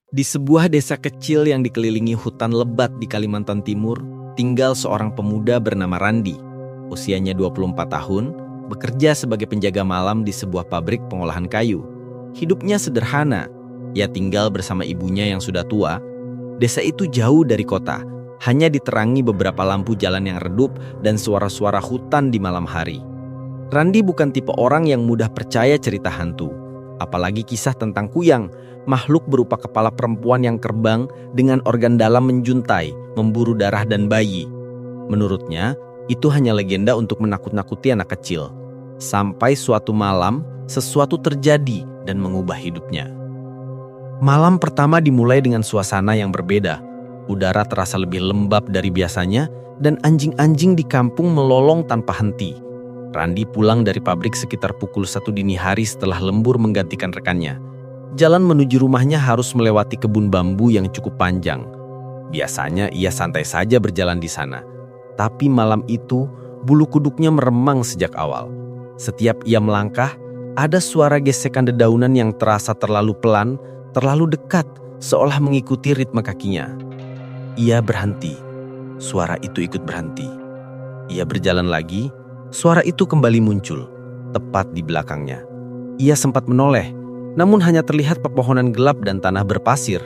Di sebuah desa kecil yang dikelilingi hutan lebat di Kalimantan Timur, tinggal seorang pemuda bernama Randi. Usianya 24 tahun, bekerja sebagai penjaga malam di sebuah pabrik pengolahan kayu. Hidupnya sederhana, ia tinggal bersama ibunya yang sudah tua. Desa itu jauh dari kota, hanya diterangi beberapa lampu jalan yang redup dan suara-suara hutan di malam hari. Randi bukan tipe orang yang mudah percaya cerita hantu, apalagi kisah tentang kuyang, makhluk berupa kepala perempuan yang kerbang dengan organ dalam menjuntai, memburu darah dan bayi. Menurutnya, itu hanya legenda untuk menakut-nakuti anak kecil. Sampai suatu malam, sesuatu terjadi dan mengubah hidupnya. Malam pertama dimulai dengan suasana yang berbeda. Udara terasa lebih lembab dari biasanya dan anjing-anjing di kampung melolong tanpa henti. Randi pulang dari pabrik sekitar pukul 1 dini hari setelah lembur menggantikan rekannya. Jalan menuju rumahnya harus melewati kebun bambu yang cukup panjang. Biasanya ia santai saja berjalan di sana. Tapi malam itu, bulu kuduknya meremang sejak awal. Setiap ia melangkah, ada suara gesekan dedaunan yang terasa terlalu pelan, terlalu dekat, seolah mengikuti ritme kakinya. Ia berhenti. Suara itu ikut berhenti. Ia berjalan lagi, suara itu kembali muncul, tepat di belakangnya. Ia sempat menoleh, namun hanya terlihat pepohonan gelap dan tanah berpasir.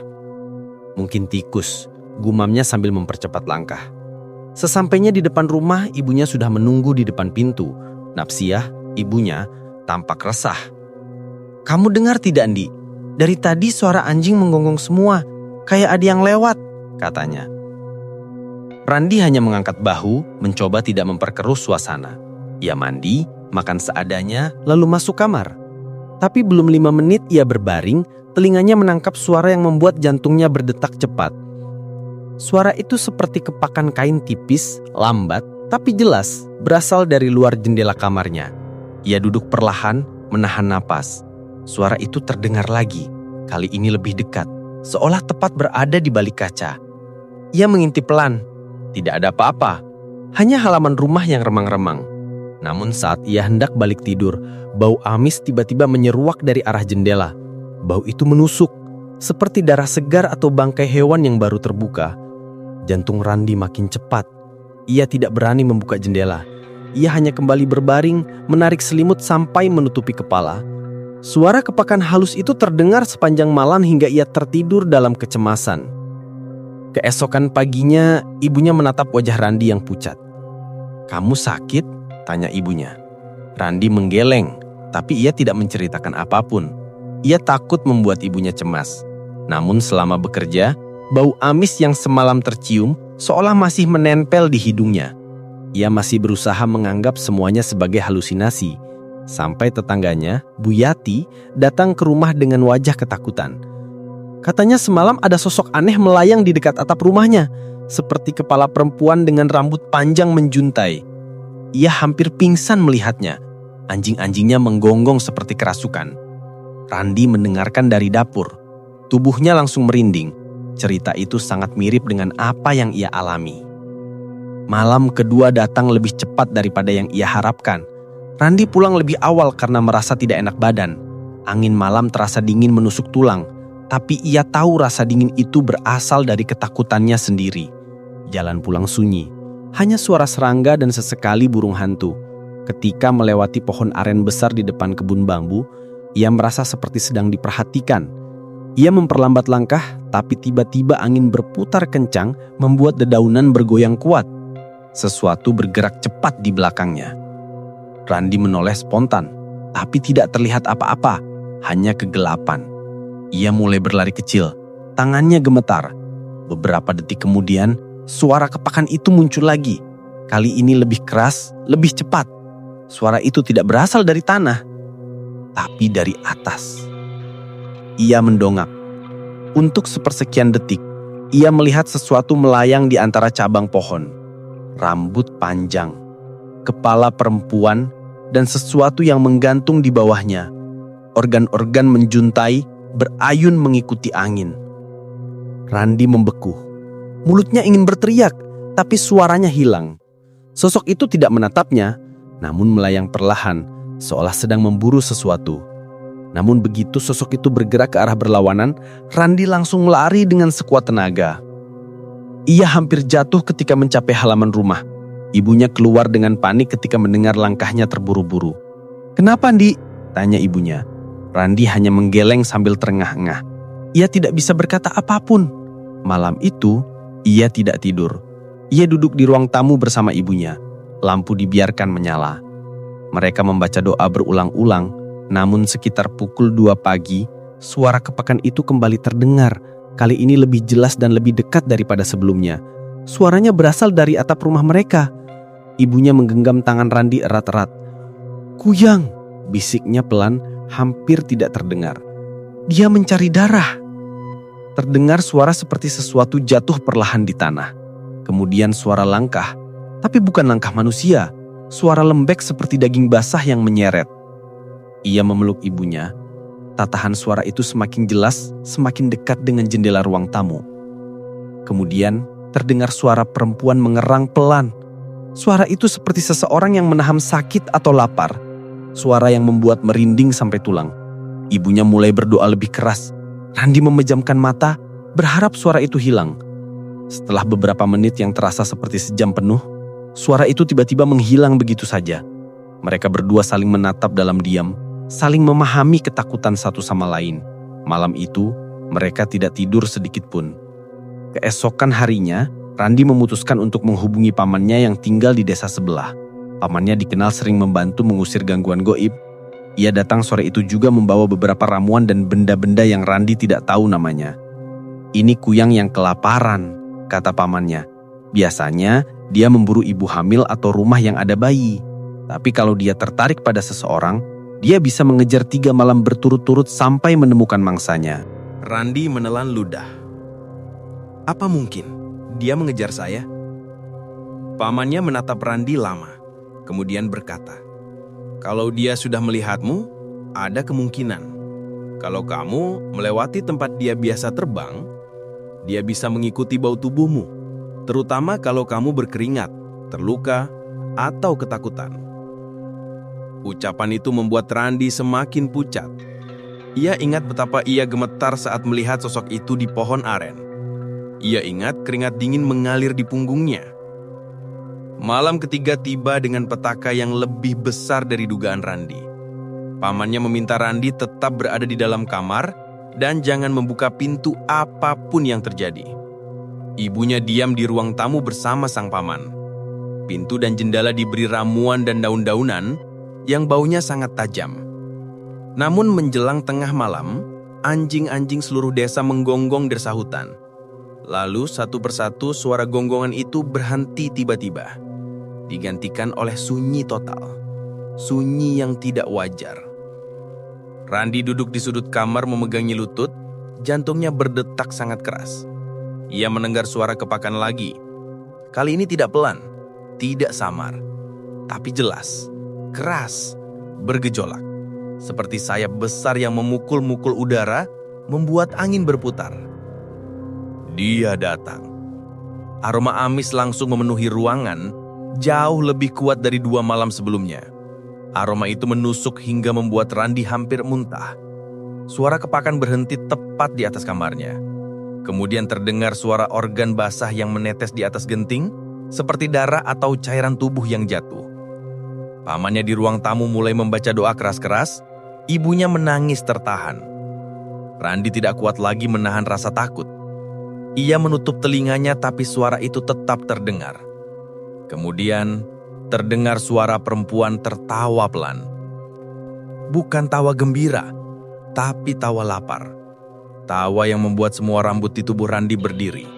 Mungkin tikus, gumamnya sambil mempercepat langkah. Sesampainya di depan rumah, ibunya sudah menunggu di depan pintu. Napsiah, ibunya, tampak resah. "Kamu dengar tidak, Andi? Dari tadi suara anjing menggonggong semua, kayak ada yang lewat," katanya. Randi hanya mengangkat bahu, mencoba tidak memperkeruh suasana. Ia mandi, makan seadanya, lalu masuk kamar. Tapi belum 5 menit ia berbaring, telinganya menangkap suara yang membuat jantungnya berdetak cepat. Suara itu seperti kepakan kain tipis, lambat, tapi jelas, berasal dari luar jendela kamarnya. Ia duduk perlahan, menahan napas. Suara itu terdengar lagi, kali ini lebih dekat, seolah tepat berada di balik kaca. Ia mengintip pelan. Tidak ada apa-apa, hanya halaman rumah yang remang-remang. Namun saat ia hendak balik tidur, bau amis tiba-tiba menyeruak dari arah jendela. Bau itu menusuk, seperti darah segar atau bangkai hewan yang baru terbuka. Jantung Randi makin cepat. Ia tidak berani membuka jendela. Ia hanya kembali berbaring, menarik selimut sampai menutupi kepala. Suara kepakan halus itu terdengar sepanjang malam hingga ia tertidur dalam kecemasan. Keesokan paginya, ibunya menatap wajah Randi yang pucat. "Kamu sakit?" tanya ibunya. Randi menggeleng, tapi ia tidak menceritakan apapun. Ia takut membuat ibunya cemas. Namun selama bekerja, bau amis yang semalam tercium seolah masih menempel di hidungnya. Ia masih berusaha menganggap semuanya sebagai halusinasi. Sampai tetangganya, Bu Yati, datang ke rumah dengan wajah ketakutan. Katanya semalam ada sosok aneh melayang di dekat atap rumahnya, seperti kepala perempuan dengan rambut panjang menjuntai. Ia hampir pingsan melihatnya. Anjing-anjingnya menggonggong seperti kerasukan. Randi mendengarkan dari dapur. Tubuhnya langsung merinding. Cerita itu sangat mirip dengan apa yang ia alami. Malam kedua datang lebih cepat daripada yang ia harapkan. Randi pulang lebih awal karena merasa tidak enak badan. Angin malam terasa dingin menusuk tulang. Tapi ia tahu rasa dingin itu berasal dari ketakutannya sendiri. Jalan pulang sunyi. Hanya suara serangga dan sesekali burung hantu. Ketika melewati pohon aren besar di depan kebun bambu, ia merasa seperti sedang diperhatikan. Ia memperlambat langkah, tapi tiba-tiba angin berputar kencang membuat dedaunan bergoyang kuat. Sesuatu bergerak cepat di belakangnya. Randi menoleh spontan, tapi tidak terlihat apa-apa, hanya kegelapan. Ia mulai berlari kecil, tangannya gemetar. Beberapa detik kemudian, suara kepakan itu muncul lagi. Kali ini lebih keras, lebih cepat. Suara itu tidak berasal dari tanah, tapi dari atas. Ia mendongak. Untuk sepersekian detik, ia melihat sesuatu melayang di antara cabang pohon. Rambut panjang, kepala perempuan, dan sesuatu yang menggantung di bawahnya. Organ-organ menjuntai, berayun mengikuti angin. Randi membeku. Mulutnya ingin berteriak, tapi suaranya hilang. Sosok itu tidak menatapnya, namun melayang perlahan, seolah sedang memburu sesuatu. Namun begitu sosok itu bergerak ke arah berlawanan, Randi langsung lari dengan sekuat tenaga. Ia hampir jatuh ketika mencapai halaman rumah. Ibunya keluar dengan panik ketika mendengar langkahnya terburu-buru. "Kenapa, Andi?" tanya ibunya. Randi hanya menggeleng sambil terengah-engah. Ia tidak bisa berkata apapun. Malam itu, ia tidak tidur. Ia duduk di ruang tamu bersama ibunya. Lampu dibiarkan menyala. Mereka membaca doa berulang-ulang, namun sekitar pukul 2 pagi, suara kepakan itu kembali terdengar. Kali ini lebih jelas dan lebih dekat daripada sebelumnya. Suaranya berasal dari atap rumah mereka. Ibunya menggenggam tangan Randi erat-erat. "Kuyang," bisiknya pelan, hampir tidak terdengar. "Dia mencari darah." Terdengar suara seperti sesuatu jatuh perlahan di tanah. Kemudian suara langkah, tapi bukan langkah manusia. Suara lembek seperti daging basah yang menyeret. Ia memeluk ibunya. Tatahan suara itu semakin jelas, semakin dekat dengan jendela ruang tamu. Kemudian terdengar suara perempuan mengerang pelan. Suara itu seperti seseorang yang menahan sakit atau lapar. Suara yang membuat merinding sampai tulang. Ibunya mulai berdoa lebih keras. Randi memejamkan mata, berharap suara itu hilang. Setelah beberapa menit yang terasa seperti sejam penuh, suara itu tiba-tiba menghilang begitu saja. Mereka berdua saling menatap dalam diam, saling memahami ketakutan satu sama lain. Malam itu, mereka tidak tidur sedikit pun. Keesokan harinya, Randi memutuskan untuk menghubungi pamannya yang tinggal di desa sebelah. Pamannya dikenal sering membantu mengusir gangguan goib. Ia datang sore itu juga membawa beberapa ramuan dan benda-benda yang Randi tidak tahu namanya. "Ini Kuyang yang kelaparan," kata pamannya. "Biasanya dia memburu ibu hamil atau rumah yang ada bayi. Tapi kalau dia tertarik pada seseorang, dia bisa mengejar 3 malam berturut-turut sampai menemukan mangsanya." Randi menelan ludah. "Apa mungkin dia mengejar saya?" Pamannya menatap Randi lama, kemudian berkata, "Kalau dia sudah melihatmu, ada kemungkinan. Kalau kamu melewati tempat dia biasa terbang, dia bisa mengikuti bau tubuhmu, terutama kalau kamu berkeringat, terluka, atau ketakutan." Ucapan itu membuat Randi semakin pucat. Ia ingat betapa ia gemetar saat melihat sosok itu di pohon aren. Ia ingat keringat dingin mengalir di punggungnya. Malam ketiga tiba dengan petaka yang lebih besar dari dugaan Randi. Pamannya meminta Randi tetap berada di dalam kamar dan jangan membuka pintu apapun yang terjadi. Ibunya diam di ruang tamu bersama sang paman. Pintu dan jendela diberi ramuan dan daun-daunan yang baunya sangat tajam. Namun menjelang tengah malam, anjing-anjing seluruh desa menggonggong dersahutan. Lalu satu persatu suara gonggongan itu berhenti tiba-tiba, digantikan oleh sunyi total. Sunyi yang tidak wajar. Randi duduk di sudut kamar memegangi lutut, jantungnya berdetak sangat keras. Ia mendengar suara kepakan lagi. Kali ini tidak pelan, tidak samar, tapi jelas, keras, bergejolak. Seperti sayap besar yang memukul-mukul udara, membuat angin berputar. Dia datang. Aroma amis langsung memenuhi ruangan, jauh lebih kuat dari 2 malam sebelumnya. Aroma itu menusuk hingga membuat Randi hampir muntah. Suara kepakan berhenti tepat di atas kamarnya. Kemudian terdengar suara organ basah yang menetes di atas genting, seperti darah atau cairan tubuh yang jatuh. Pamannya di ruang tamu mulai membaca doa keras-keras, ibunya menangis tertahan. Randi tidak kuat lagi menahan rasa takut. Ia menutup telinganya tapi suara itu tetap terdengar. Kemudian terdengar suara perempuan tertawa pelan. Bukan tawa gembira, tapi tawa lapar. Tawa yang membuat semua rambut di tubuh Randi berdiri.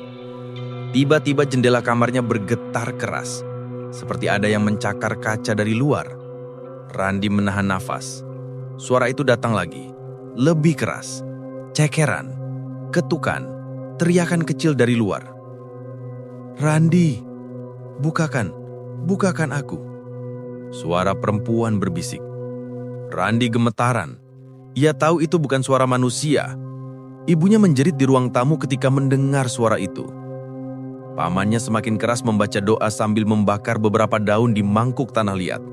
Tiba-tiba jendela kamarnya bergetar keras, seperti ada yang mencakar kaca dari luar. Randi menahan nafas. Suara itu datang lagi, lebih keras. Cekeran, ketukan, teriakan kecil dari luar. "Randi, bukakan aku." Suara perempuan berbisik. Randi gemetaran. Ia tahu itu bukan suara manusia. Ibunya menjerit di ruang tamu ketika mendengar suara itu. Pamannya semakin keras membaca doa sambil membakar beberapa daun di mangkuk tanah liat.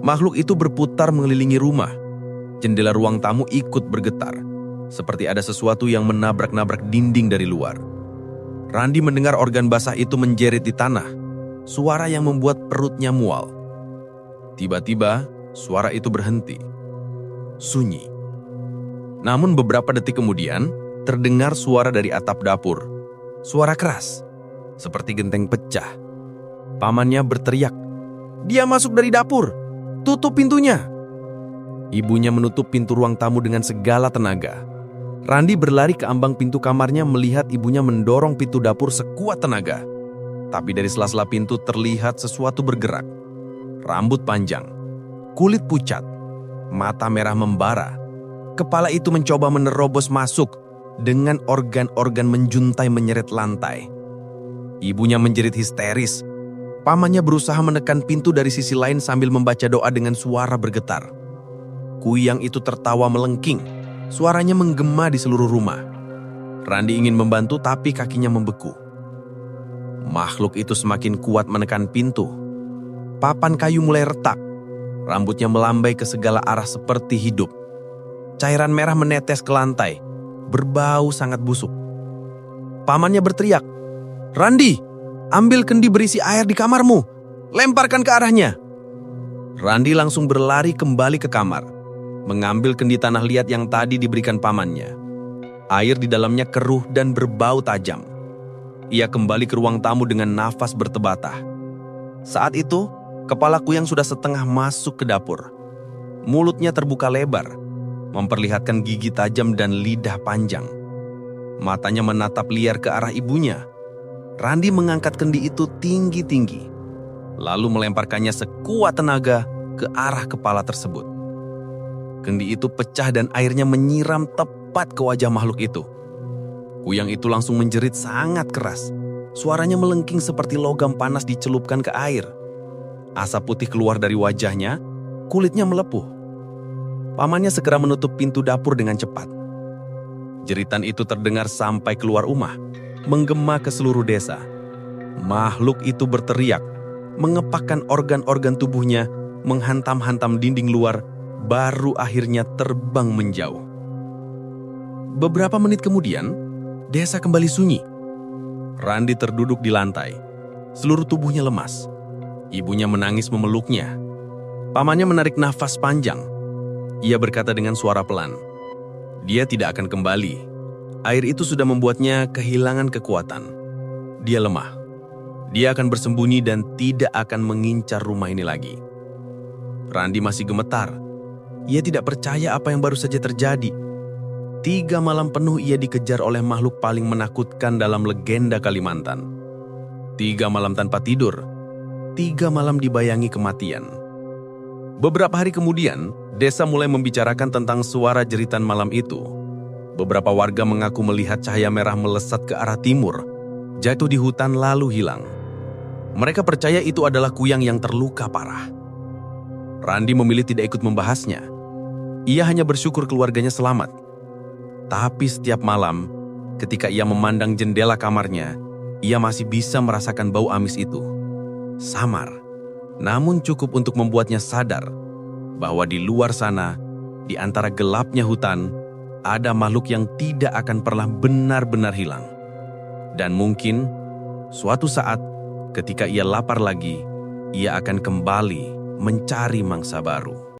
Makhluk itu berputar mengelilingi rumah. Jendela ruang tamu ikut bergetar, seperti ada sesuatu yang menabrak-nabrak dinding dari luar. Randi mendengar organ basah itu menjerit di tanah, suara yang membuat perutnya mual. Tiba-tiba, suara itu berhenti. Sunyi. Namun beberapa detik kemudian, terdengar suara dari atap dapur. Suara keras, seperti genteng pecah. Pamannya berteriak, "Dia masuk dari dapur! Tutup pintunya!" Ibunya menutup pintu ruang tamu dengan segala tenaga. Randi berlari ke ambang pintu kamarnya melihat ibunya mendorong pintu dapur sekuat tenaga. Tapi dari sela-sela pintu terlihat sesuatu bergerak. Rambut panjang, kulit pucat, mata merah membara. Kepala itu mencoba menerobos masuk dengan organ-organ menjuntai menyeret lantai. Ibunya menjerit histeris. Pamannya berusaha menekan pintu dari sisi lain sambil membaca doa dengan suara bergetar. Kuyang itu tertawa melengking. Suaranya menggema di seluruh rumah. Randi ingin membantu tapi kakinya membeku. Makhluk itu semakin kuat menekan pintu. Papan kayu mulai retak. Rambutnya melambai ke segala arah seperti hidup. Cairan merah menetes ke lantai. Berbau sangat busuk. Pamannya berteriak, "Randi, ambil kendi berisi air di kamarmu. Lemparkan ke arahnya." Randi langsung berlari kembali ke kamar, mengambil kendi tanah liat yang tadi diberikan pamannya. Air di dalamnya keruh dan berbau tajam. Ia kembali ke ruang tamu dengan nafas bertebatah. Saat itu, kepala Kuyang sudah setengah masuk ke dapur. Mulutnya terbuka lebar, memperlihatkan gigi tajam dan lidah panjang. Matanya menatap liar ke arah ibunya. Randi mengangkat kendi itu tinggi-tinggi, lalu melemparkannya sekuat tenaga ke arah kepala tersebut. Kendi itu pecah dan airnya menyiram tepat ke wajah makhluk itu. Kuyang itu langsung menjerit sangat keras. Suaranya melengking seperti logam panas dicelupkan ke air. Asap putih keluar dari wajahnya, kulitnya melepuh. Pamannya segera menutup pintu dapur dengan cepat. Jeritan itu terdengar sampai keluar rumah, menggema ke seluruh desa. Makhluk itu berteriak, mengepakkan organ-organ tubuhnya, menghantam-hantam dinding luar, baru akhirnya terbang menjauh. Beberapa menit kemudian, desa kembali sunyi. Randi terduduk di lantai, seluruh tubuhnya lemas. Ibunya menangis memeluknya. Pamannya menarik nafas panjang. Ia berkata dengan suara pelan, "Dia tidak akan kembali. Air itu sudah membuatnya kehilangan kekuatan. Dia lemah. Dia akan bersembunyi dan tidak akan mengincar rumah ini lagi." Randi masih gemetar. Ia tidak percaya apa yang baru saja terjadi. 3 malam penuh ia dikejar oleh makhluk paling menakutkan dalam legenda Kalimantan. 3 malam tanpa tidur. 3 malam dibayangi kematian. Beberapa hari kemudian, desa mulai membicarakan tentang suara jeritan malam itu. Beberapa warga mengaku melihat cahaya merah melesat ke arah timur, jatuh di hutan lalu hilang. Mereka percaya itu adalah Kuyang yang terluka parah. Randi memilih tidak ikut membahasnya. Ia hanya bersyukur keluarganya selamat. Tapi setiap malam, ketika ia memandang jendela kamarnya, ia masih bisa merasakan bau amis itu. Samar, namun cukup untuk membuatnya sadar bahwa di luar sana, di antara gelapnya hutan, ada makhluk yang tidak akan pernah benar-benar hilang. Dan mungkin, suatu saat, ketika ia lapar lagi, ia akan kembali mencari mangsa baru.